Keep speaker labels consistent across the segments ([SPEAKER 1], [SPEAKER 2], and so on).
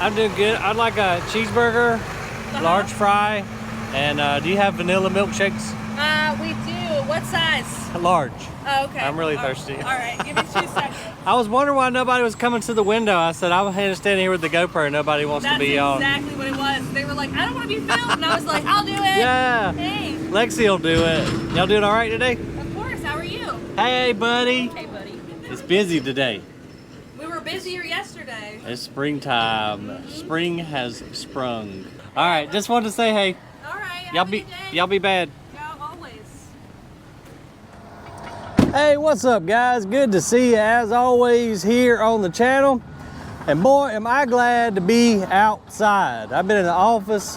[SPEAKER 1] I'm doing good. I'd like a cheeseburger, large fry, and do you have vanilla milkshakes?
[SPEAKER 2] We do. What size?
[SPEAKER 1] Large.
[SPEAKER 2] Oh, okay.
[SPEAKER 1] I'm really thirsty.
[SPEAKER 2] All right, give me 2 seconds.
[SPEAKER 1] I was wondering why nobody was coming to the window. I said, I'm standing here with the GoPro. Nobody wants to be on.
[SPEAKER 2] That's exactly what it was. They were like, I don't want to be filmed. And I was like, I'll do it.
[SPEAKER 1] Yeah.
[SPEAKER 2] Hey.
[SPEAKER 1] Lexi will do it. Y'all doing all right today?
[SPEAKER 2] Of course. How are you?
[SPEAKER 1] Hey, buddy.
[SPEAKER 2] Hey, buddy.
[SPEAKER 1] It's busy today.
[SPEAKER 2] We were busier yesterday.
[SPEAKER 1] It's springtime. Spring has sprung. All right, just wanted to say hey.
[SPEAKER 2] All right.
[SPEAKER 1] Y'all be bad.
[SPEAKER 2] Yeah, always.
[SPEAKER 1] Hey, what's up, guys? Good to see you as always here on the channel. And boy, am I glad to be outside. I've been in the office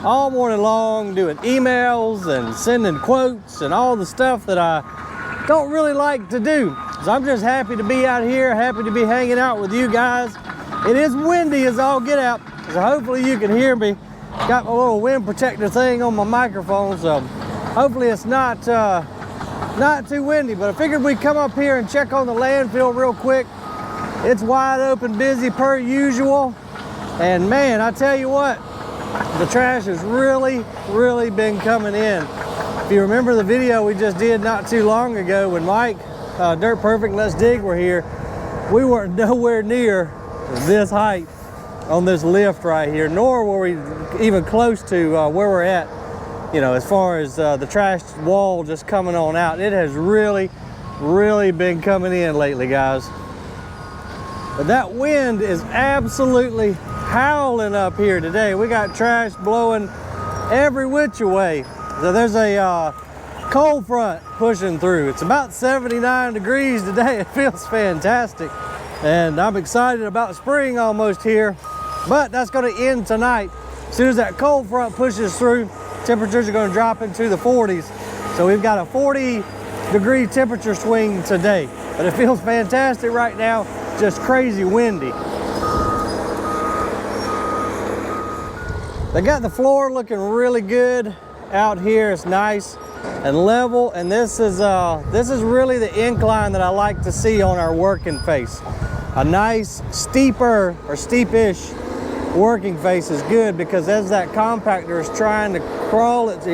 [SPEAKER 1] all morning long doing emails and sending quotes and all the stuff that I don't really like to do. So I'm just happy to be out here, happy to be hanging out with you guys. It is windy as all get out, so hopefully you can hear me. Got my little wind protector thing on my microphone, so hopefully it's not too windy. But I figured we'd come up here and check on the landfill real quick. It's wide open, busy per usual. And man, I tell you what, the trash has really been coming in. If you remember the video we just did not too long ago when Mike, Dirt Perfect, Let's Dig were here, we weren't nowhere near this height on this lift right here, nor were we even close to where we're at, you know, as far as the trash wall just coming on out. It has really been coming in lately, guys. But that wind is absolutely howling up here today. We got trash blowing every which way. So there's a cold front pushing through. It's about 79 degrees today. It feels fantastic. And I'm excited about spring almost here. But that's going to end tonight. As soon as that cold front pushes through, temperatures are going to drop into the 40s. So we've got a 40-degree temperature swing today. But it feels fantastic right now. Just crazy windy. They got the floor looking really good out here. It's nice and level, and this is really the incline that I like to see on our working face. A nice steeper or steepish working face is good, because as that compactor is trying to crawl its,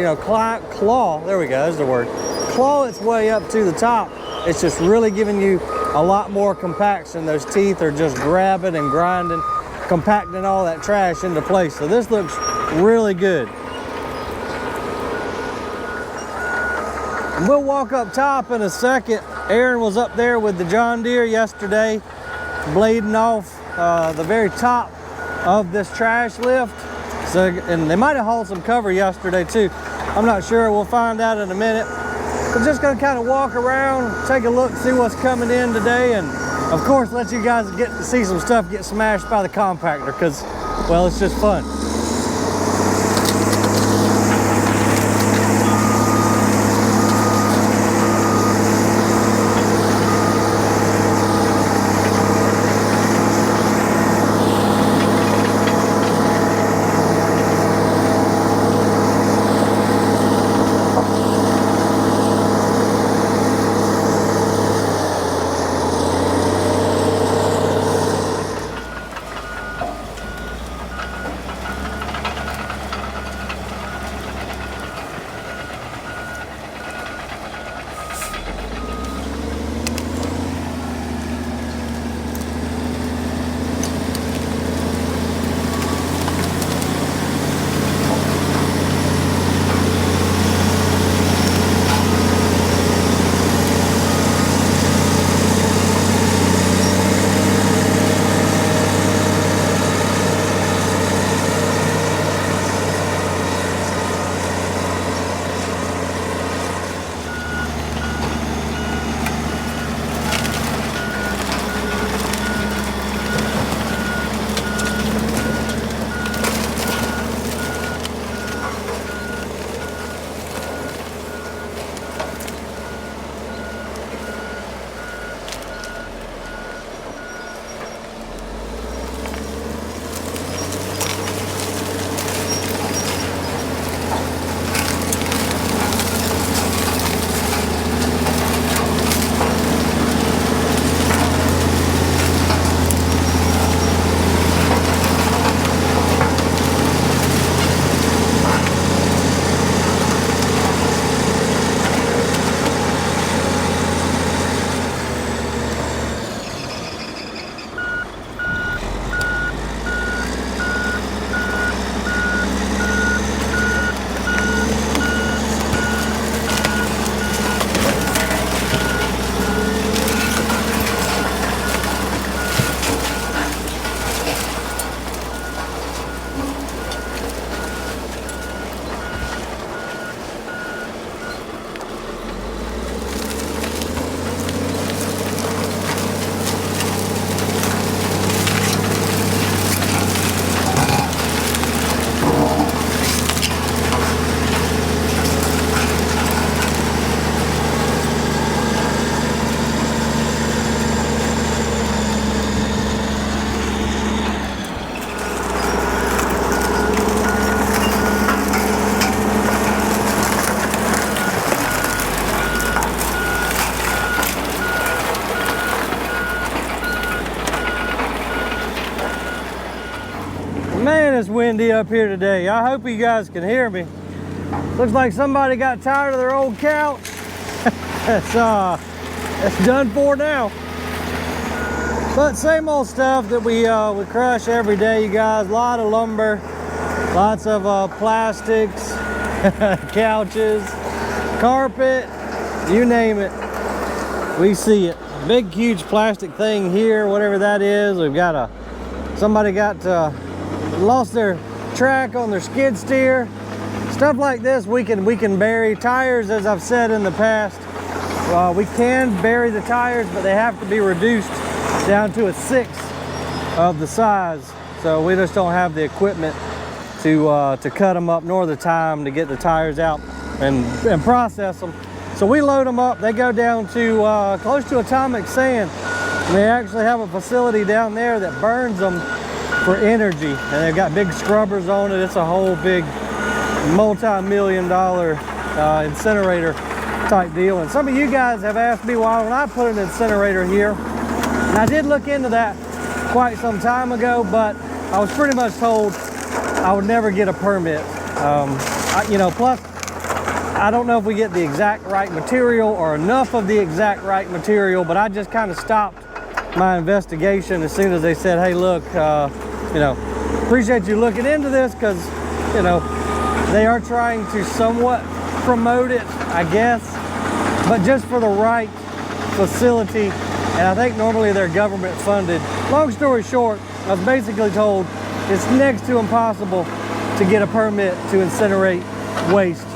[SPEAKER 1] claw, there we go, there's the word, claw its way up to the top, it's just really giving you a lot more compaction. Those teeth are just grabbing and grinding, compacting all that trash into place. So this looks really good. And we'll walk up top in a second. Aaron was up there with the John Deere yesterday, blading off the very top of this trash lift. So, and they might have hauled some cover yesterday too. I'm not sure, we'll find out in a minute. We're just gonna kind of walk around, take a look, see what's coming in today, and of course let you guys get to see some stuff get smashed by the compactor, because, well, it's just fun. Man, it's windy up here today. I hope you guys can hear me. Looks like somebody got tired of their old couch. It's done for now. But same old stuff that we crush every day, you guys. A lot of lumber, lots of plastics, couches, carpet, you name it. We see it. Big, huge plastic thing here, whatever that is. We've got somebody lost their track on their skid steer. Stuff like this we can bury. Tires, as I've said in the past, we can bury the tires, but they have to be reduced down to 1/6 of the size. So we just don't have the equipment to cut them up, nor the time to get the tires out and process them. So we load them up. They go down to close to atomic sand. And they actually have a facility down there that burns them for energy. And they've got big scrubbers on it. It's a whole big multi-million-dollar incinerator type deal. And some of you guys have asked me why don't I put an incinerator here. And I did look into that quite some time ago, but I was pretty much told I would never get a permit. Plus, I don't know if we get the exact right material or enough of the exact right material, but I just kind of stopped my investigation as soon as they said, hey, look, appreciate you looking into this, because, they are trying to somewhat promote it, I guess, but just for the right facility. And I think normally they're government funded. Long story short, I was basically told it's next to impossible to get a permit to incinerate waste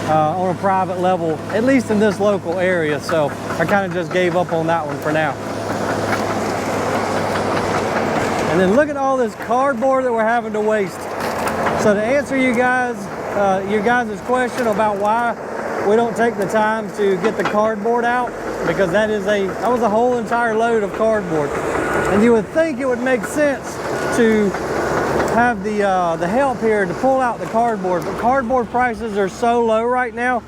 [SPEAKER 1] on a private level, at least in this local area. So I kind of just gave up on that one for now. And then look at all this cardboard that we're having to waste. So to answer you guys' question about why we don't take the time to get the cardboard out, because that was a whole entire load of cardboard. And you would think it would make sense to have the help here to pull out the cardboard, but cardboard prices are so low right now,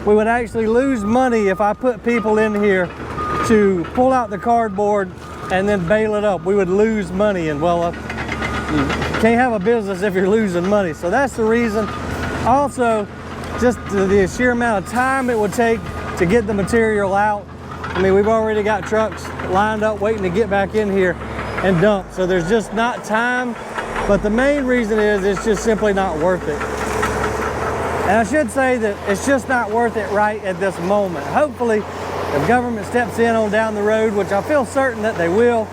[SPEAKER 1] we would actually lose money if I put people in here to pull out the cardboard and then bale it up. We would lose money, and well, you can't have a business if you're losing money. So that's the reason. Also, just the sheer amount of time it would take to get the material out. I mean, we've already got trucks lined up waiting to get back in here and dump. So there's just not time. But the main reason is it's just simply not worth it. And I should say that it's just not worth it right at this moment. Hopefully, if government steps in on down the road, which I feel certain that they will,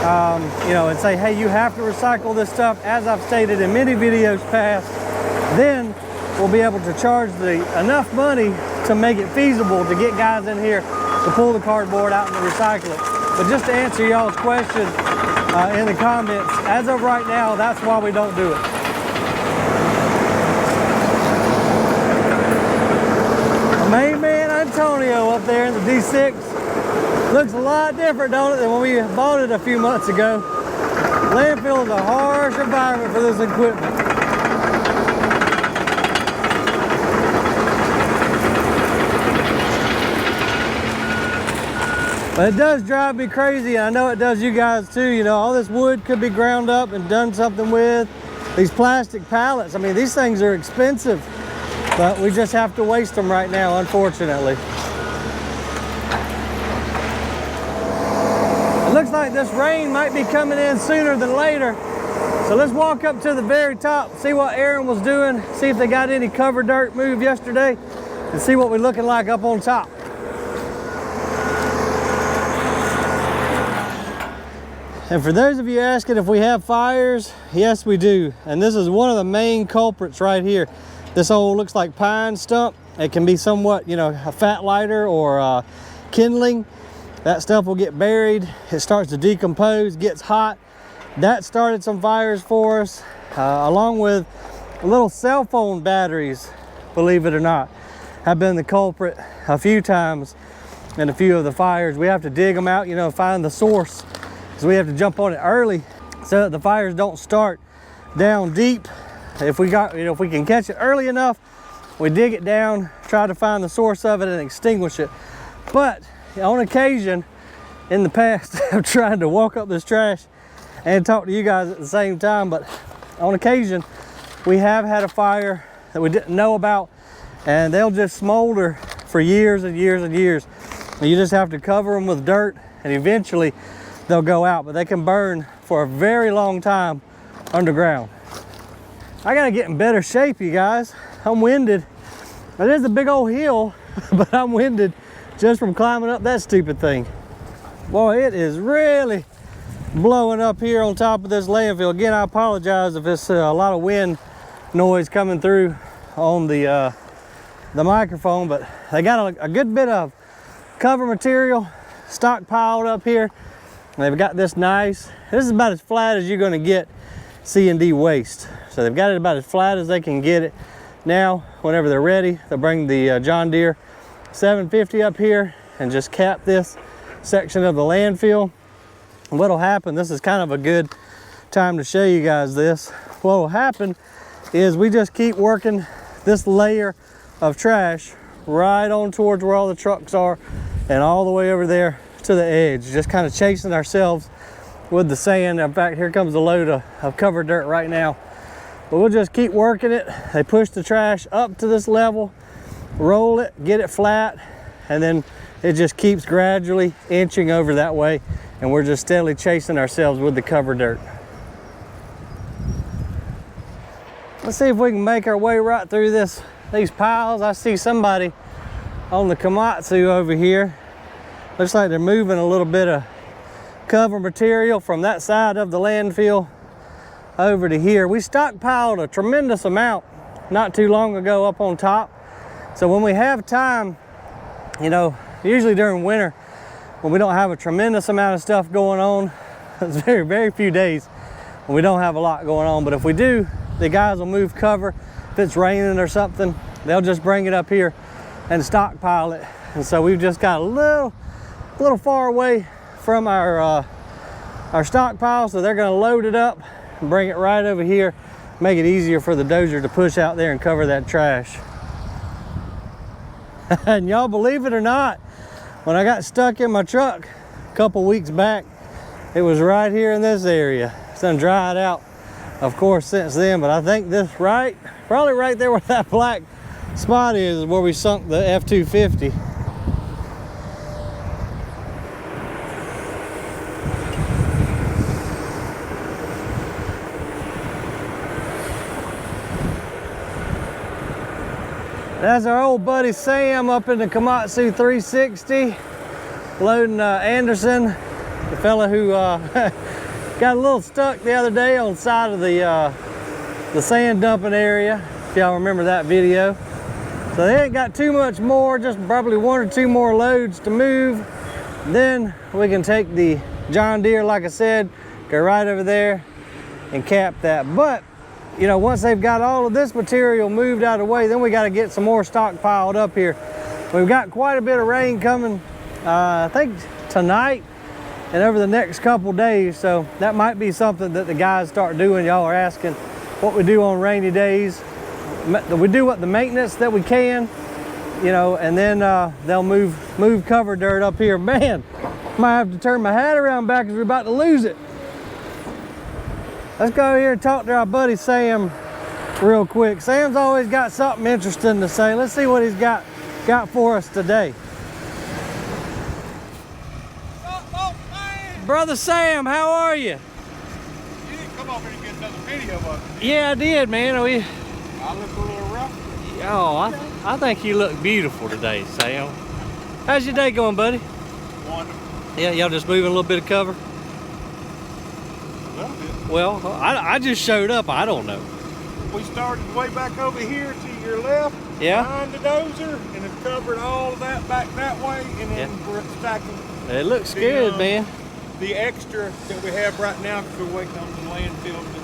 [SPEAKER 1] and say, hey, you have to recycle this stuff, as I've stated in many videos past, then we'll be able to charge enough money to make it feasible to get guys in here to pull the cardboard out and to recycle it. But just to answer y'all's question in the comments, as of right now, that's why we don't do it. The main man, Antonio, up there in the D6, looks a lot different, don't it, than when we bought it a few months ago. Landfill is a harsh environment for this equipment. But it does drive me crazy, and I know it does you guys too. All this wood could be ground up and done something with. These plastic pallets, I mean, these things are expensive, but we just have to waste them right now, unfortunately. It looks like this rain might be coming in sooner than later. So let's walk up to the very top, see what Aaron was doing, see if they got any cover dirt moved yesterday, and see what we're looking like up on top. And for those of you asking if we have fires, yes we do. And this is one of the main culprits right here. This old looks like pine stump. It can be somewhat, a fat lighter or kindling. That stuff will get buried. It starts to decompose, gets hot. That started some fires for us, along with little cell phone batteries, believe it or not, have been the culprit a few times in a few of the fires. We have to dig them out, find the source. So we have to jump on it early so that the fires don't start down deep. If we can catch it early enough, we dig it down, try to find the source of it and extinguish it. But on occasion in the past, I've tried to walk up this trash and talk to you guys at the same time, but on occasion, we have had a fire that we didn't know about, and they'll just smolder for years and years and years. And you just have to cover them with dirt, and eventually they'll go out, but they can burn for a very long time underground. I gotta get in better shape, you guys. I'm winded. It is a big old hill, but I'm winded just from climbing up that stupid thing. Boy, it is really blowing up here on top of this landfill. Again, I apologize if it's a lot of wind noise coming through on the microphone, but they got a good bit of cover material stockpiled up here. They've got this nice, this is about as flat as you're gonna get C&D waste. So they've got it about as flat as they can get it. Now, whenever they're ready, they'll bring the John Deere 750 up here and just cap this section of the landfill. And what'll happen, this is kind of a good time to show you guys this. What'll happen is we just keep working this layer of trash right on towards where all the trucks are and all the way over there to the edge, just kind of chasing ourselves with the sand. In fact, here comes a load of covered dirt right now. But we'll just keep working it. They push the trash up to this level, roll it, get it flat, and then it just keeps gradually inching over that way, and we're just steadily chasing ourselves with the covered dirt. Let's see if we can make our way right through these piles. I see somebody on the Komatsu over here. Looks like they're moving a little bit of cover material from that side of the landfill over to here. We stockpiled a tremendous amount not too long ago up on top. So when we have time, you know, usually during winter, when we don't have a tremendous amount of stuff going on, it's very few days when we don't have a lot going on. But if we do, the guys will move cover. If it's raining or something, they'll just bring it up here and stockpile it. And so we've just got a little far away from our stockpile, so they're gonna load it up and bring it right over here, make it easier for the dozer to push out there and cover that trash. And y'all believe it or not, when I got stuck in my truck a couple weeks back, it was right here in this area. It's done dried out, of course, since then, but I think this probably right there where that black spot is where we sunk the F-250. That's our old buddy Sam up in the Komatsu 360, loading Anderson, the fella who got a little stuck the other day on the side of the sand dumping area, if y'all remember that video. So they ain't got too much more, just probably 1 or 2 more loads to move. Then we can take the John Deere, like I said, go right over there and cap that. But you know, once they've got all of this material moved out of the way, then we got to get some more stockpiled up here. We've got quite a bit of rain coming, I think tonight and over the next couple days. So that might be something that the guys start doing. Y'all are asking what we do on rainy days. We do what the maintenance that we can, you know, and then they'll move cover dirt up here. Man, might have to turn my hat around back because we're about to lose it. Let's go here and talk to our buddy Sam real quick. Sam's always got something interesting to say. Let's see what he's got for us today. Brother Sam, how are you?
[SPEAKER 3] You didn't come over and get another video of it.
[SPEAKER 1] Yeah, I did, man.
[SPEAKER 3] I look a little rough.
[SPEAKER 1] Oh, I think you look beautiful today, Sam. How's your day going, buddy?
[SPEAKER 3] Wonderful.
[SPEAKER 1] Yeah, y'all just moving a little bit of cover?
[SPEAKER 3] A little bit.
[SPEAKER 1] Well, I just showed up. I don't know.
[SPEAKER 3] We started way back over here to your left,
[SPEAKER 1] Yeah.
[SPEAKER 3] behind the dozer, and it's covered all of that back that way, and then we're stacking
[SPEAKER 1] It looks good, man.
[SPEAKER 3] the extra that we have right now because we're waiting on the landfill to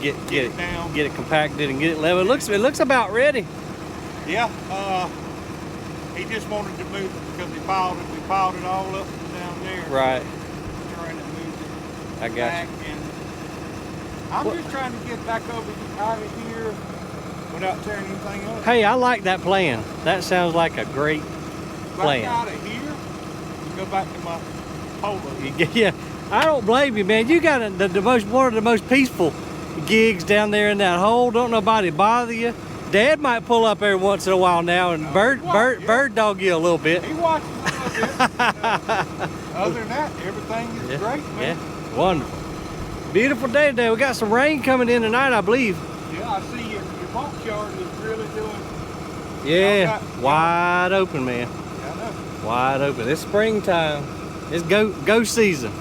[SPEAKER 1] Get it
[SPEAKER 3] down.
[SPEAKER 1] get it compacted and get it level. It looks about ready.
[SPEAKER 3] Yeah, he just wanted to move it because we piled it all up and down there.
[SPEAKER 1] Right.
[SPEAKER 3] Trying to move it
[SPEAKER 1] I got
[SPEAKER 3] back,
[SPEAKER 1] you.
[SPEAKER 3] and I'm just trying to get back over out of here without tearing anything up.
[SPEAKER 1] Hey, I like that plan. That sounds like a great
[SPEAKER 3] Back
[SPEAKER 1] plan.
[SPEAKER 3] out of here, and go back to my polo.
[SPEAKER 1] Yeah, I don't blame you, man. You got one of the most peaceful gigs down there in that hole. Don't nobody bother you. Dad might pull up every once in a while now and bird dog you a little bit.
[SPEAKER 3] He watches a little bit. Other than that, everything is great, man.
[SPEAKER 1] Yeah, wonderful. Beautiful day today. We got some rain coming in tonight, I believe.
[SPEAKER 3] Yeah, I see your box yard is really doing.
[SPEAKER 1] Yeah, wide open, man.
[SPEAKER 3] Yeah, I know.
[SPEAKER 1] Wide open. It's springtime. It's go season.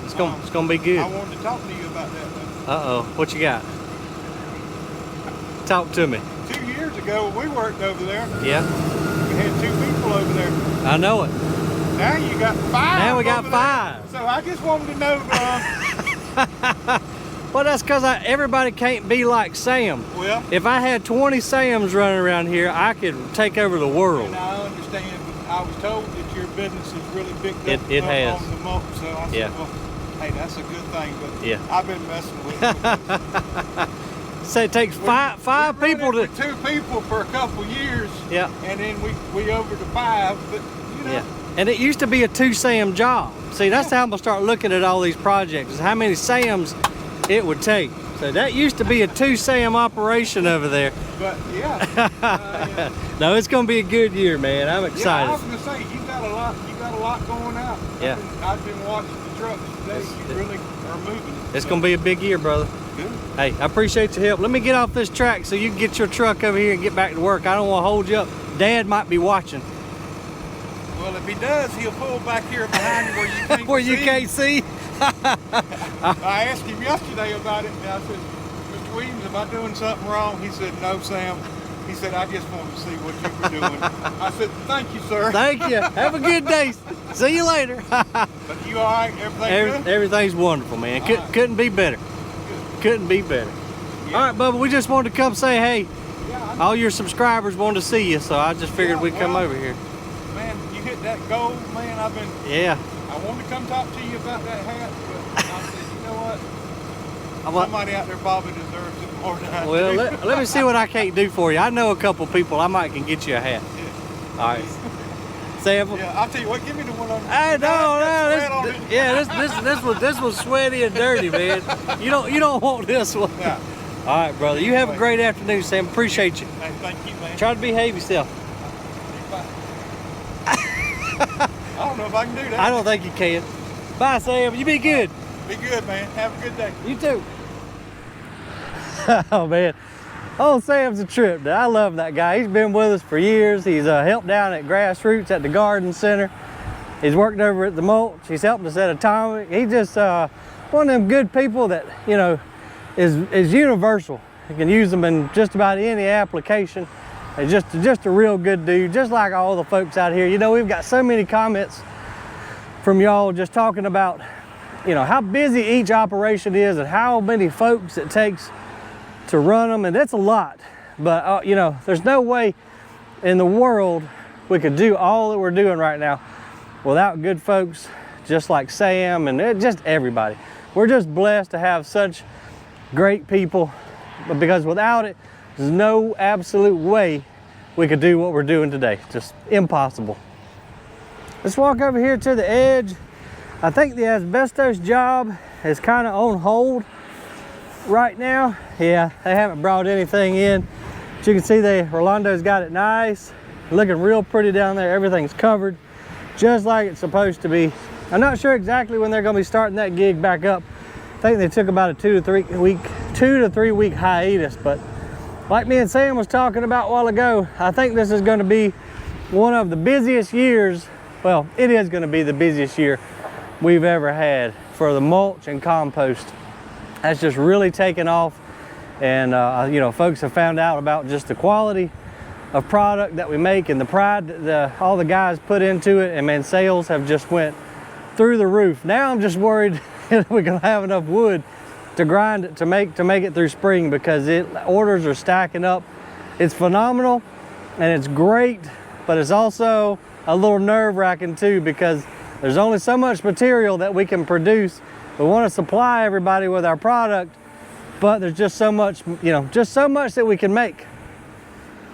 [SPEAKER 1] It's gonna be good.
[SPEAKER 3] I wanted to talk to you about that, though.
[SPEAKER 1] Uh-oh, what you got? Talk to me.
[SPEAKER 3] 2 years ago, when we worked over there,
[SPEAKER 1] Yeah.
[SPEAKER 3] we had 2 people over there.
[SPEAKER 1] I know it.
[SPEAKER 3] Now you got 5.
[SPEAKER 1] Now we got
[SPEAKER 3] over
[SPEAKER 1] 5.
[SPEAKER 3] there. So I just wanted to know.
[SPEAKER 1] Well, that's because everybody can't be like Sam.
[SPEAKER 3] Well,
[SPEAKER 1] If I had 20 Sams running around here, I could take over the world.
[SPEAKER 3] and I understand, but I was told that your business has really picked up
[SPEAKER 1] It has.
[SPEAKER 3] on the mulch. So I said,
[SPEAKER 1] Yeah.
[SPEAKER 3] well, hey, that's a good thing. But
[SPEAKER 1] Yeah.
[SPEAKER 3] I've been messing with it.
[SPEAKER 1] So it takes five
[SPEAKER 3] we
[SPEAKER 1] people
[SPEAKER 3] run
[SPEAKER 1] to.
[SPEAKER 3] it with 2 people for a couple years.
[SPEAKER 1] Yeah.
[SPEAKER 3] And then we over to 5, but you know.
[SPEAKER 1] Yeah. And it used to be a 2 Sam job. See, that's how I'm gonna start looking at all these projects, is how many Sams it would take. So that used to be a 2 Sam operation over there.
[SPEAKER 3] But yeah. Yeah.
[SPEAKER 1] No, it's gonna be a good year, man. I'm
[SPEAKER 3] Yeah,
[SPEAKER 1] excited.
[SPEAKER 3] I was gonna say you got a lot going out.
[SPEAKER 1] Yeah.
[SPEAKER 3] I've been watching the trucks today. You really are moving.
[SPEAKER 1] It's gonna be a big year, brother.
[SPEAKER 3] Good.
[SPEAKER 1] Hey, I appreciate your help. Let me get off this track so you can get your truck over here and get back to work. I don't want to hold you up. Dad might be watching.
[SPEAKER 3] Well, if he does, he'll pull back here behind where you can't
[SPEAKER 1] Where you
[SPEAKER 3] see.
[SPEAKER 1] can't see.
[SPEAKER 3] I asked him yesterday about it, and I said, Mr. Williams, am I doing something wrong? He said, no, Sam. He said, I just wanted to see what you were doing. I said, thank you, sir.
[SPEAKER 1] Thank you. Have a good day. See you later.
[SPEAKER 3] But you all right? Everything good?
[SPEAKER 1] Everything's wonderful, man.
[SPEAKER 3] All right.
[SPEAKER 1] Couldn't be better.
[SPEAKER 3] Good.
[SPEAKER 1] Couldn't be better.
[SPEAKER 3] Yeah.
[SPEAKER 1] All right, Bubba, we just wanted to come say, hey,
[SPEAKER 3] Yeah, I
[SPEAKER 1] all your subscribers wanted to see you, so I just figured
[SPEAKER 3] Yeah,
[SPEAKER 1] we'd come
[SPEAKER 3] well,
[SPEAKER 1] over here.
[SPEAKER 3] Man, you hit that goal, man.
[SPEAKER 1] Yeah.
[SPEAKER 3] I wanted to come talk to you about that hat, but I said, you know what?
[SPEAKER 1] I'm like,
[SPEAKER 3] Somebody out there probably deserves it more than I
[SPEAKER 1] well,
[SPEAKER 3] do.
[SPEAKER 1] let me see what I can't do for you. I know a couple people. I might can get you a hat.
[SPEAKER 3] Yeah.
[SPEAKER 1] All right. Sam.
[SPEAKER 3] Yeah, I'll tell you what, give me the one on.
[SPEAKER 1] Hey,
[SPEAKER 3] no.
[SPEAKER 1] this was sweaty and dirty, man. You don't want this one.
[SPEAKER 3] Yeah.
[SPEAKER 1] All right, brother. You have a great afternoon, Sam. Appreciate you.
[SPEAKER 3] Hey, thank you, man.
[SPEAKER 1] Try to behave yourself.
[SPEAKER 3] I don't know if I can do that.
[SPEAKER 1] I don't think you can. Bye, Sam. You be good.
[SPEAKER 3] Be good, man. Have a good day.
[SPEAKER 1] You too. Oh man. Oh, Sam's a trip. I love that guy. He's been with us for years. He's helped down at Grassroots at the Garden Center. He's worked over at the mulch. He's helped us at Atomic. He's just one of them good people that, you know, is universal. You can use them in just about any application. He's just a real good dude, just like all the folks out here. You know, we've got so many comments from y'all just talking about, you know, how busy each operation is and how many folks it takes to run them, and that's a lot. But you know, there's no way in the world we could do all that we're doing right now without good folks just like Sam and just everybody. We're just blessed to have such great people, but because without it, there's no absolute way we could do what we're doing today. Just impossible. Let's walk over here to the edge. I think the asbestos job is kind of on hold right now. Yeah, they haven't brought anything in. But you can see Rolando's got it nice, looking real pretty down there. Everything's covered just like it's supposed to be. I'm not sure exactly when they're going to be starting that gig back up. I think they took about a 2 to 3 week hiatus, but like me and Sam was talking about a while ago, I think this is going to be one of the busiest years. Well, it is going to be the busiest year we've ever had for the mulch and compost. That's just really taken off, and you know, folks have found out about just the quality of product that we make and the pride that all the guys put into it, and man, sales have just went through the roof. Now I'm just worried that we're gonna have enough wood to grind it to make it through spring, because orders are stacking up. It's phenomenal and it's great, but it's also a little nerve-wracking too, because there's only so much material that we can produce. We want to supply everybody with our product, but there's just so much, you know, just so much that we can make.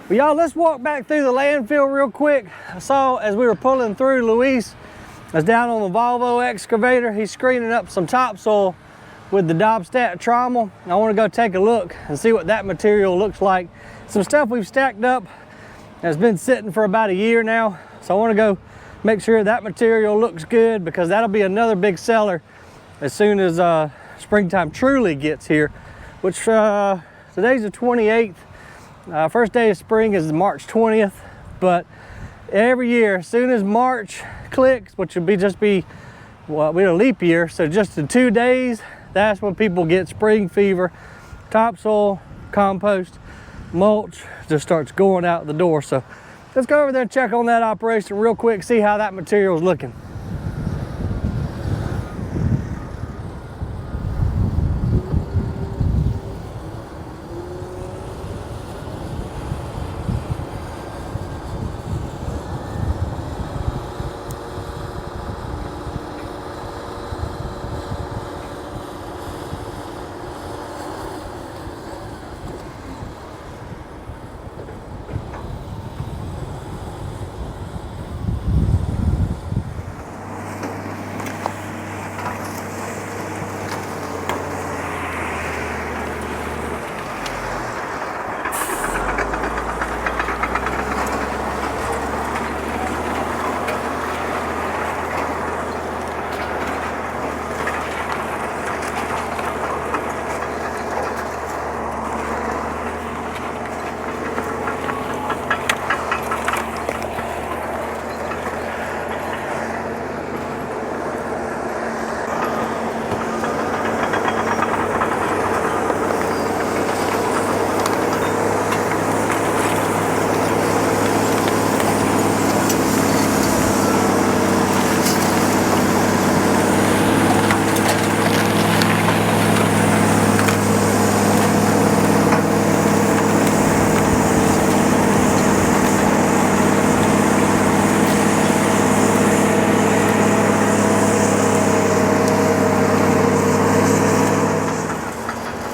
[SPEAKER 1] Well, y'all, let's walk back through the landfill real quick. I saw as we were pulling through, Luis was down on the Volvo excavator. He's screening up some topsoil with the Dobstat trommel. I want to go take a look and see what that material looks like. Some stuff we've stacked up has been sitting for about a year now, so I want to go make sure that material looks good, because that'll be another big seller as soon as springtime truly gets here, which today's the 28th. First day of spring is March 20th, but every year, as soon as March clicks, which would be well, we're a leap year, so just in 2 days, that's when people get spring fever. Topsoil, compost, mulch just starts going out the door. So let's go over there and check on that operation real quick, see how that material is looking.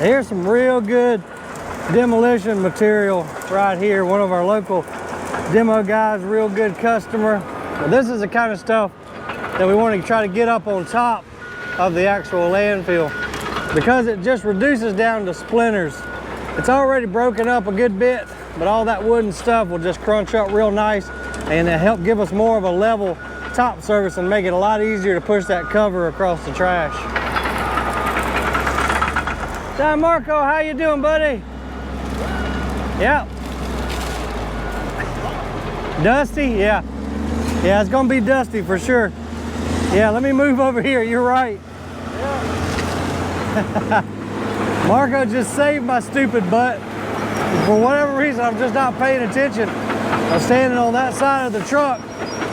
[SPEAKER 1] Here's some real good demolition material right here. One of our local demo guys, real good customer. Well, this is the kind of stuff that we want to try to get up on top of the actual landfill, because it just reduces down to splinters. It's already broken up a good bit, but all that wooden stuff will just crunch up real nice, and it help give us more of a level top surface and make it a lot easier to push that cover across the trash. Hi Marco, how you doing, buddy? Yeah. Dusty? Yeah. Yeah, it's gonna be dusty for sure. Yeah, let me move over here, you're right. Yeah. Marco just saved my stupid butt. For whatever reason, I'm just not paying attention. I'm standing on that side of the truck,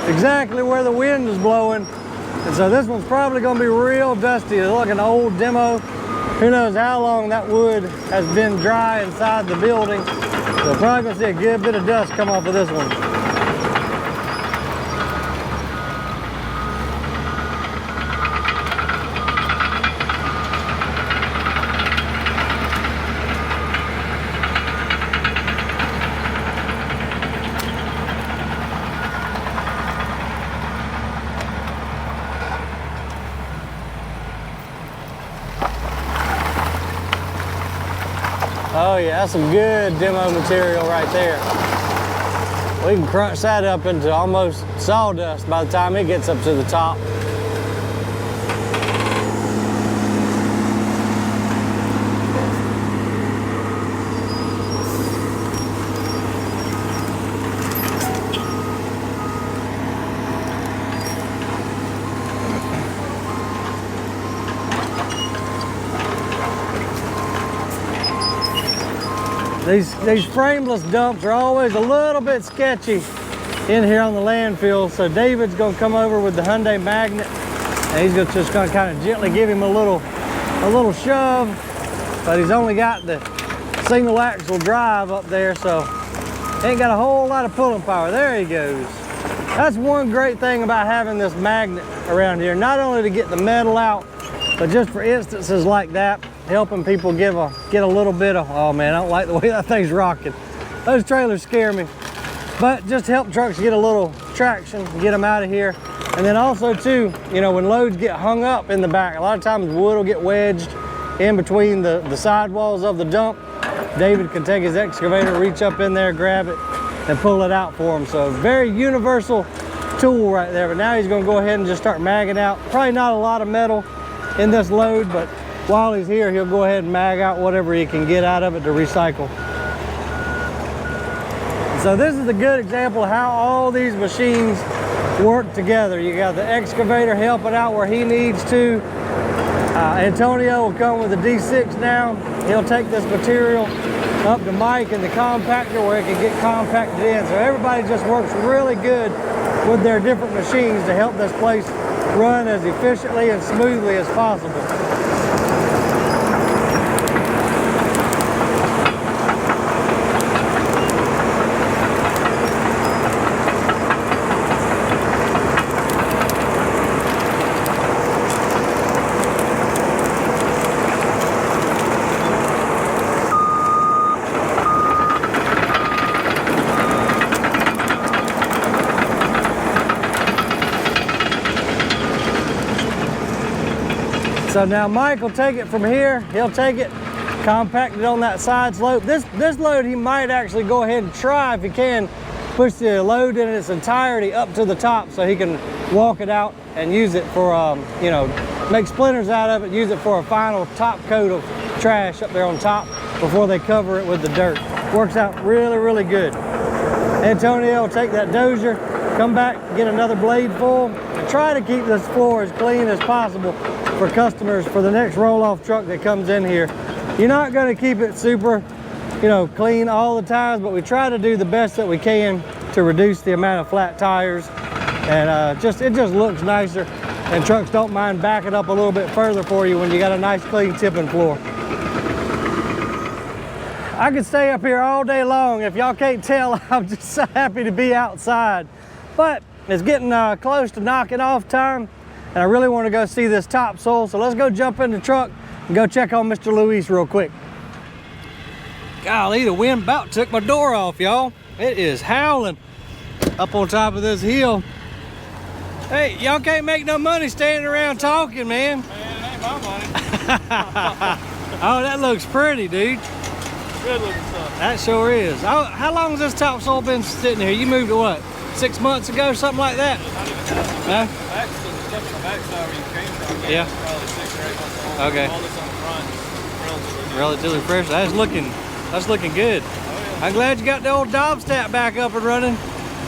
[SPEAKER 1] exactly where the wind is blowing. And so this one's probably gonna be real dusty. It's like an old demo. Who knows how long that wood has been dry inside the building. So probably gonna see a good bit of dust come off of this one. Oh yeah, that's some good demo material right there. We can crunch that up into almost sawdust by the time it gets up to the top. These frameless dumps are always a little bit sketchy in here on the landfill. So David's gonna come over with the Hyundai Magnet, and he's just gonna kind of gently give him a little shove, but he's only got the single axle drive up there, so ain't got a whole lot of pulling power. There he goes. That's one great thing about having this magnet around here, not only to get the metal out, but just for instances like that, helping people get a little bit of, oh man, I don't like the way that thing's rocking. Those trailers scare me. But just help trucks get a little traction, get them out of here. And then also too, you know, when loads get hung up in the back, a lot of times wood will get wedged in between the sidewalls of the dump, David can take his excavator, reach up in there, grab it, and pull it out for him. So very universal tool right there. But now he's gonna go ahead and just start magging out. Probably not a lot of metal in this load, but while he's here, he'll go ahead and mag out whatever he can get out of it to recycle. So this is a good example of how all these machines work together. You got the excavator helping out where he needs to. Antonio will come with the D6 now. He'll take this material up to Mike in the compactor where it can get compacted in. So everybody just works really good with their different machines to help this place run as efficiently and smoothly as possible. So now Mike will take it from here. He'll take it, compact it on that side slope. This load he might actually go ahead and try, if he can, push the load in its entirety up to the top so he can walk it out and use it for, you know, make splinters out of it, use it for a final top coat of trash up there on top before they cover it with the dirt. Works out really, really good. Antonio will take that dozer, come back, get another blade full, and try to keep this floor as clean as possible for customers for the next roll-off truck that comes in here. You're not going to keep it super, you know, clean all the time, but we try to do the best that we can to reduce the amount of flat tires, and it just looks nicer, and trucks don't mind backing up a little bit further for you when you got a nice clean tipping floor. I could stay up here all day long. If y'all can't tell, I'm just so happy to be outside, but it's getting close to knocking off time. And I really want to go see this topsoil, so let's go jump in the truck and go check on Mr. Luis real quick. Golly, the wind about took my door off, y'all. It is howling up on top of this hill. Hey, y'all can't make no money standing around talking, man.
[SPEAKER 3] Man, it ain't my money.
[SPEAKER 1] Oh, that looks pretty, dude.
[SPEAKER 3] Good looking stuff.
[SPEAKER 1] That sure is. Oh, how long has this topsoil been sitting here? You moved it, what, 6 months ago, something like that? No? Yeah.
[SPEAKER 3] Probably 6 or 8 months old.
[SPEAKER 1] Okay.
[SPEAKER 3] All this on the front,
[SPEAKER 1] Relatively fresh. That's looking good.
[SPEAKER 3] Oh, yeah.
[SPEAKER 1] I'm glad you got the old Dob stat back up and running.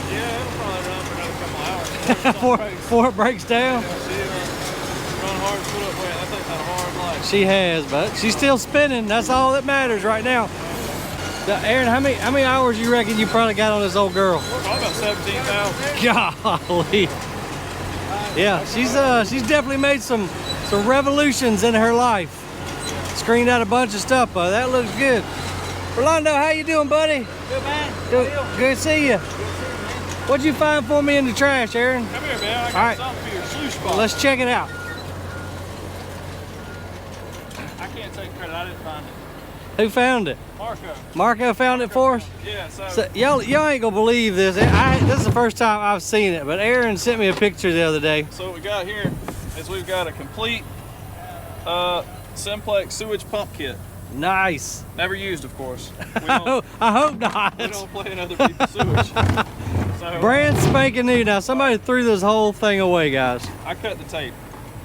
[SPEAKER 3] Yeah, it'll probably run for another couple hours.
[SPEAKER 1] before it breaks down.
[SPEAKER 3] Yeah, she run hard, put up weight. That thing's had a hard life.
[SPEAKER 1] She has, but she's still spinning. That's all that matters right now. Aaron, how many hours you reckon you probably got on this old girl?
[SPEAKER 3] Probably about 17,000.
[SPEAKER 1] Golly. Yeah, she's definitely made some revolutions in her life. Screened out a bunch of stuff, but that looks good. Rolando, how you doing, buddy?
[SPEAKER 4] Good, man.
[SPEAKER 1] Good to see you. What'd you find for me in the trash, Aaron?
[SPEAKER 3] Come here, man. I got
[SPEAKER 1] All right.
[SPEAKER 3] something for your sluice box.
[SPEAKER 1] Well, let's check it out.
[SPEAKER 3] I can't take credit. I didn't find it.
[SPEAKER 1] Who found it?
[SPEAKER 3] Marco.
[SPEAKER 1] Marco found it for us?
[SPEAKER 3] Yeah,
[SPEAKER 1] So y'all ain't gonna believe this. This is the first time I've seen it, but Aaron sent me a picture the other day.
[SPEAKER 3] So what we got here is we've got a complete Simplex sewage pump kit.
[SPEAKER 1] Nice.
[SPEAKER 3] Never used, of course. We don't,
[SPEAKER 1] I hope not.
[SPEAKER 3] we don't play in other people's sewage. So
[SPEAKER 1] Brand spanking new. Now somebody threw this whole thing away, guys.
[SPEAKER 3] I cut the tape.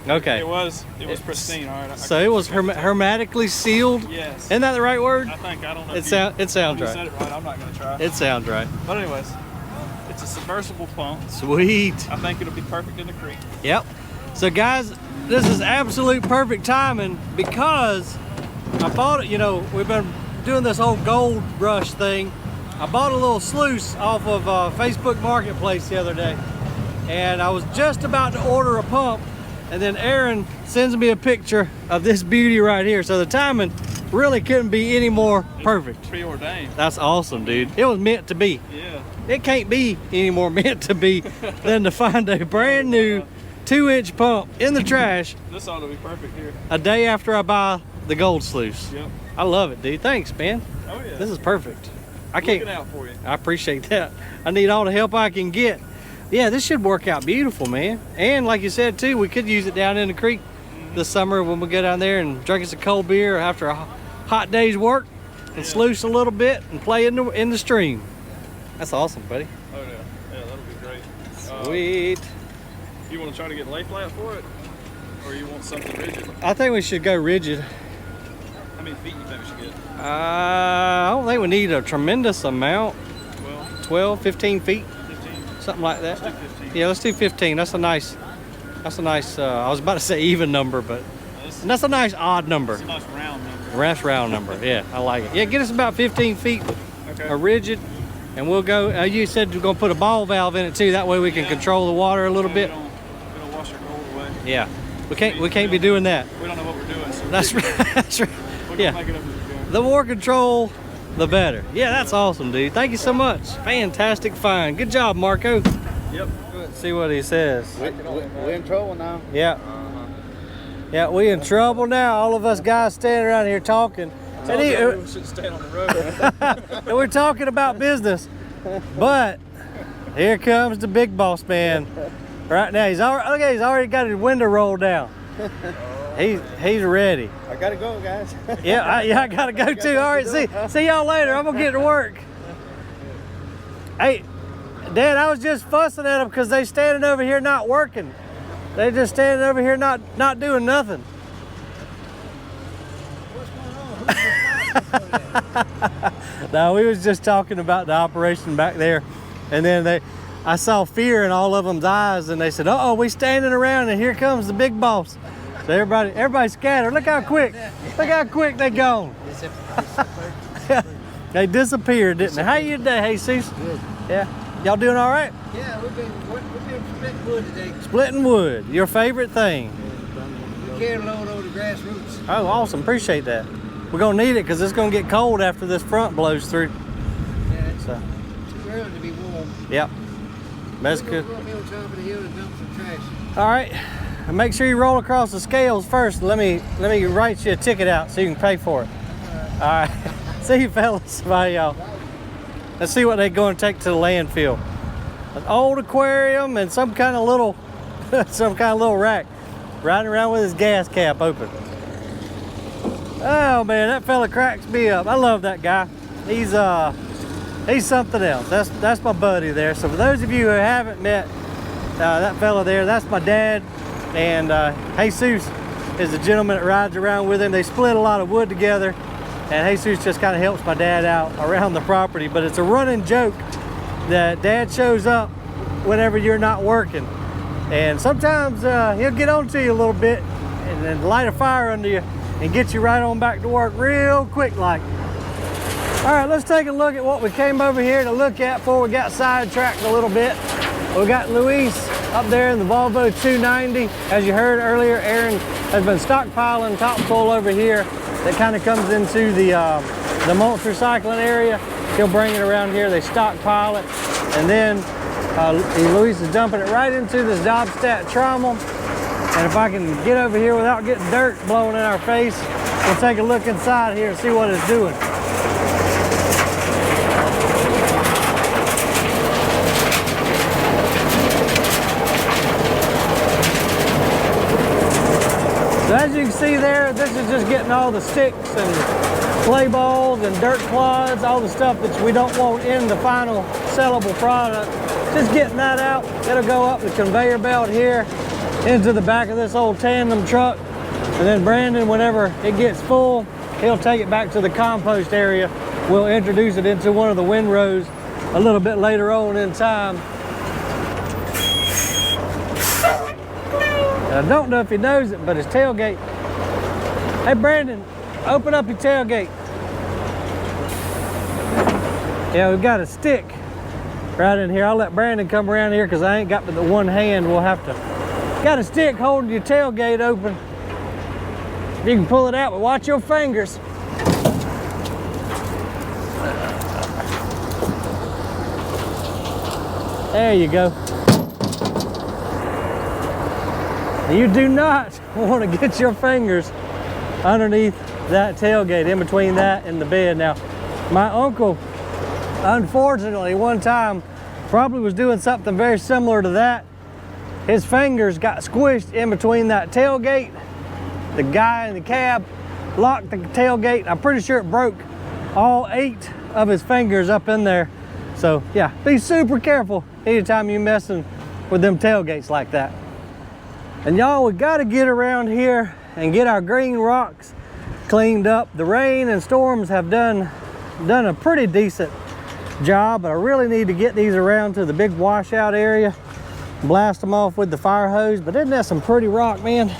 [SPEAKER 1] Okay.
[SPEAKER 3] It was pristine. All right.
[SPEAKER 1] So it was hermetically sealed.
[SPEAKER 3] Yes.
[SPEAKER 1] Isn't that the right word?
[SPEAKER 3] I think I don't know.
[SPEAKER 1] It sounds
[SPEAKER 3] You
[SPEAKER 1] right.
[SPEAKER 3] said it right. I'm not gonna try.
[SPEAKER 1] It sounds right.
[SPEAKER 3] But anyways, it's a submersible pump.
[SPEAKER 1] Sweet.
[SPEAKER 3] I think it'll be perfect in the creek.
[SPEAKER 1] Yep. So guys, this is absolute perfect timing because I bought it. You know, we've been doing this whole gold rush thing. I bought a little sluice off of Facebook Marketplace the other day, and I was just about to order a pump, and then Aaron sends me a picture of this beauty right here. So the timing really couldn't be any more perfect.
[SPEAKER 3] Preordained.
[SPEAKER 1] That's awesome, dude. It was meant to be.
[SPEAKER 3] Yeah.
[SPEAKER 1] It can't be any more meant to be than to find a brand new 2-inch pump in the trash
[SPEAKER 3] This ought to be perfect here.
[SPEAKER 1] a day after I buy the gold sluice.
[SPEAKER 3] Yep.
[SPEAKER 1] I love it, dude. Thanks, man.
[SPEAKER 3] Oh yeah.
[SPEAKER 1] This is perfect. I
[SPEAKER 3] Looking
[SPEAKER 1] can't.
[SPEAKER 3] out for you.
[SPEAKER 1] I appreciate that. I need all the help I can get. Yeah, this should work out beautiful, man. And like you said too, we could use it down in the creek this summer when we go down there and drink us a cold beer after a hot day's work and sluice a little bit and play in the stream. That's awesome, buddy.
[SPEAKER 4] Oh yeah, yeah, that'll be great.
[SPEAKER 1] Sweet.
[SPEAKER 4] You want to try to get lay flat for it, or you want something rigid?
[SPEAKER 1] I think we should go rigid.
[SPEAKER 4] How many feet you think we should get?
[SPEAKER 1] I don't think we need a tremendous amount. 12, 15 feet,
[SPEAKER 4] 15.
[SPEAKER 1] something like that.
[SPEAKER 4] Let's do 15.
[SPEAKER 1] Yeah, let's do 15. That's a nice. I was about to say even number, but that's a nice odd number.
[SPEAKER 4] It's a nice round number.
[SPEAKER 1] Nice round number. Yeah, I like it. Yeah, get us about 15 feet,
[SPEAKER 4] Okay.
[SPEAKER 1] a rigid, and we'll go. You said you're gonna put a ball valve in it too. That way we can control the water a little bit.
[SPEAKER 4] We don't wash our gold away.
[SPEAKER 1] Yeah, we can't be doing that.
[SPEAKER 4] We don't know what we're doing. So
[SPEAKER 1] That's right. That's right.
[SPEAKER 4] we're
[SPEAKER 1] Yeah.
[SPEAKER 4] gonna make it up as we go.
[SPEAKER 1] The more control, the better. Yeah, that's awesome, dude. Thank you so much. Fantastic find. Good job, Marco.
[SPEAKER 4] Yep.
[SPEAKER 1] Let's see what he says.
[SPEAKER 5] We're in trouble now.
[SPEAKER 1] Yeah. Yeah, we in trouble now. All of us guys standing around here talking. And
[SPEAKER 4] We should stand on the road.
[SPEAKER 1] and we're talking about business. But here comes the big boss man. Right now, he's already got his window rolled down. He's ready.
[SPEAKER 5] I gotta go, guys.
[SPEAKER 1] Yeah, I gotta go too. All right, see y'all later. I'm gonna get to work. Hey, Dad, I was just fussing at them because they standing over here not working. They just standing over here not doing nothing. No, we was just talking about the operation back there, and then I saw fear in all of them's eyes, and they said, "Uh oh, we standing around, and here comes the big boss." So everybody scattered. Look how quick they gone. They disappeared, didn't they? How you today, Jesus?
[SPEAKER 5] Good.
[SPEAKER 1] Yeah, y'all doing all right?
[SPEAKER 5] Yeah, we've been splitting wood today.
[SPEAKER 1] Splitting wood, your favorite thing.
[SPEAKER 5] We carry a load over the grassroots.
[SPEAKER 1] Oh, awesome, appreciate that. We're gonna need it because it's gonna get cold after this front blows through.
[SPEAKER 5] Yeah, it's
[SPEAKER 1] So,
[SPEAKER 5] too early to be warm.
[SPEAKER 1] yep, that's
[SPEAKER 5] We're
[SPEAKER 1] good.
[SPEAKER 5] gonna go up on top of the hill to dump some trash.
[SPEAKER 1] All right, and make sure you roll across the scales first. Let me write you a ticket out so you can pay for it. All right, see you fellas. Bye, y'all. Let's see what they're going to take to the landfill. An old aquarium and some kind of little rack, riding around with his gas cap open. Oh man, that fella cracks me up. I love that guy. He's something else. That's my buddy there. So for those of you who haven't met that fella there, that's my dad, and Jesus is the gentleman that rides around with him. They split a lot of wood together, and Jesus just kind of helps my dad out around the property. But it's a running joke that Dad shows up whenever you're not working, and sometimes he'll get on to you a little bit and then light a fire under you and get you right on back to work real quick like. All right, let's take a look at what we came over here to look at before we got sidetracked a little bit. We got Luis up there in the Volvo 290. As you heard earlier, Aaron has been stockpiling topsoil over here that kind of comes into the mulch recycling area. He'll bring it around here, they stockpile it, and then Luis is dumping it right into this Dobstat trommel. And if I can get over here without getting dirt blowing in our face, we'll take a look inside here and see what it's doing. So as you can see there, this is just getting all the sticks and clay balls and dirt clods, all the stuff that we don't want in the final sellable product. Just getting that out. It'll go up the conveyor belt here into the back of this old tandem truck, and then Brandon, whenever it gets full, he'll take it back to the compost area. We'll introduce it into one of the windrows a little bit later on in time. And I don't know if he knows it, but his tailgate. Hey Brandon, open up your tailgate. Yeah, we've got a stick right in here. I'll let Brandon come around here because I ain't got but the one hand. We'll have to. Got a stick holding your tailgate open. You can pull it out, but watch your fingers. There you go. You do not want to get your fingers underneath that tailgate, in between that and the bed. Now, my uncle, unfortunately, one time probably was doing something very similar to that. His fingers got squished in between that tailgate The guy in the cab locked the tailgate. I'm pretty sure it broke all 8 of his fingers up in there. So yeah, be super careful anytime you're messing with them tailgates like that. And y'all, we got to get around here and get our green rocks cleaned up. The rain and storms have done a pretty decent job, but I really need to get these around to the big washout area, blast them off with the fire hose. But isn't that some pretty rock, man?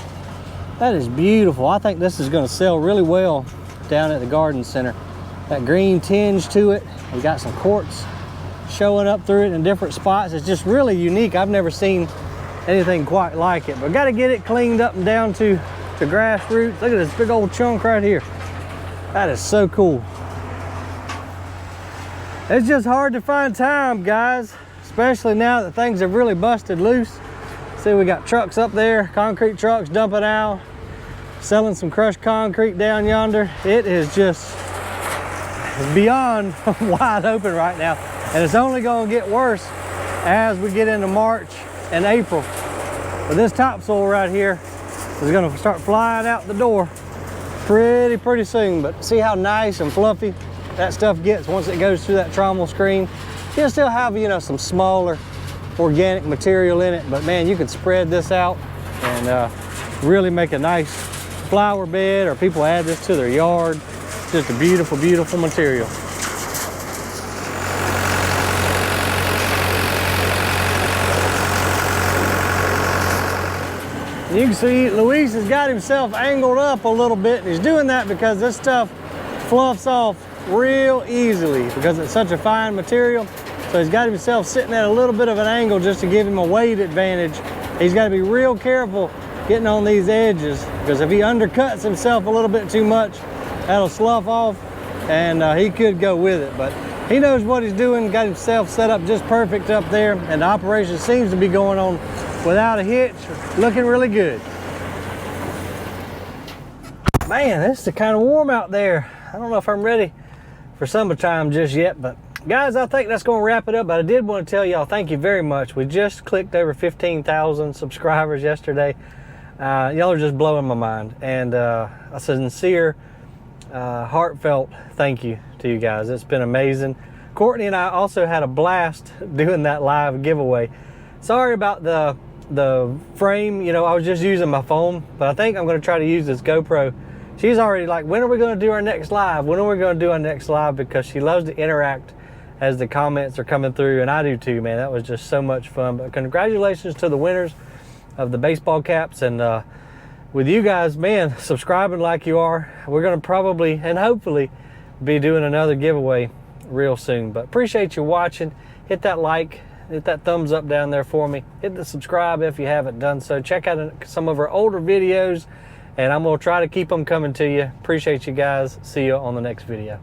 [SPEAKER 1] That is beautiful. I think this is going to sell really well down at the garden center. That green tinge to it. We got some quartz showing up through it in different spots. It's just really unique. I've never seen anything quite like it, but got to get it cleaned up and down to the grass roots. Look at this big old chunk right here. That is so cool. It's just hard to find time, guys, especially now that things have really busted loose. See, we got trucks up there, concrete trucks dumping out, selling some crushed concrete down yonder. It is just beyond wide open right now, and it's only going to get worse as we get into March and April. But this topsoil right here is going to start flying out the door pretty soon. But see how nice and fluffy that stuff gets once it goes through that trommel screen. You'll still have, you know, some smaller organic material in it, but man, you can spread this out and really make a nice flower bed, or people add this to their yard. It's just a beautiful material. You can see Luis has got himself angled up a little bit, and he's doing that because this stuff fluffs off real easily because it's such a fine material. So he's got himself sitting at a little bit of an angle just to give him a weight advantage. He's got to be real careful getting on these edges, because if he undercuts himself a little bit too much, that'll slough off and he could go with it. But he knows what he's doing, got himself set up just perfect up there, and the operation seems to be going on without a hitch, looking really good. Man, it's kind of warm out there. I don't know if I'm ready for summertime just yet, but guys, I think that's going to wrap it up. But I did want to tell y'all thank you very much. We just clicked over 15,000 subscribers yesterday. Y'all are just blowing my mind, and a sincere, heartfelt thank you to you guys. It's been amazing. Courtney and I also had a blast doing that live giveaway. Sorry about the frame, you know, I was just using my phone, but I think I'm going to try to use this GoPro. She's already like, when are we going to do our next live? When are we going to do our next live? Because she loves to interact as the comments are coming through, and I do too, man. That was just so much fun. But congratulations to the winners of the baseball caps, and with you guys, man, subscribing like you are, we're going to probably and hopefully be doing another giveaway real soon. But appreciate you watching. Hit that like, hit that thumbs up down there for me. Hit the subscribe if you haven't done so. Check out some of our older videos, and I'm going to try to keep them coming to you. Appreciate you guys. See you on the next video.